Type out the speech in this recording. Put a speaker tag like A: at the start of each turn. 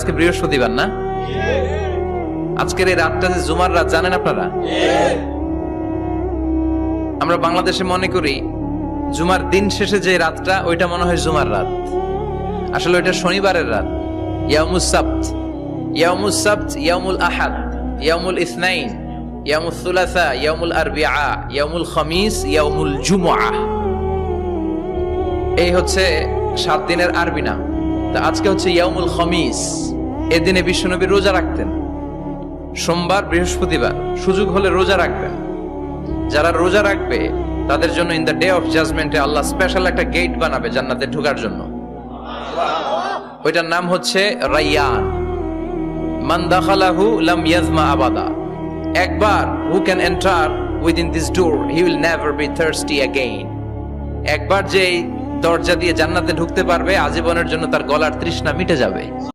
A: আজকে বৃহস্পতিবার না? আজকের এই রাতটা যে জুমার রাত জানেন আপনারা? আমরা বাংলাদেশে মনে করি জুমার দিন শেষে যে রাতটা ওইটা মনে হয় জুমার রাত, আসলে ওইটা শনিবারের রাত। ইয়াউমুস সাবত, ইয়াউমুস সাবত, ইয়াউমুল আহাদ, ইয়াউমুল ইসনাইন, ইয়াউমুল সুলাসা, ইয়াউমুল আরবিআ, ইয়াউমুল খামিস, ইয়াউমুল জুমআহ। এই হচ্ছে 7 দিনের আরবি নাম। তা আজকে হচ্ছে ইয়াউমুল খামিস। এদিনে বিশ্বনবী রোজা রাখতেন, সোমবার বৃহস্পতিবার সুযোগ হলে রোজা রাখবেন। যারা রোজা রাখবে তাদের জন্য ইন দ্য ডে অফ জাজমেন্টে আল্লাহ স্পেশাল একটা গেট বানাবে জান্নাতে ঢোকার জন্য। ওইটার নাম হচ্ছে রাইয়ান। মান দাখালাহু লাম ইয়াজমা আবাদা। একবার who can enter within this door he will never be thirsty again. একবার যে দরজা দিয়ে জান্নাতে ঢুকতে পারবে আজীবনের জন্য তার গলার তৃষ্ণা মিটে যাবে।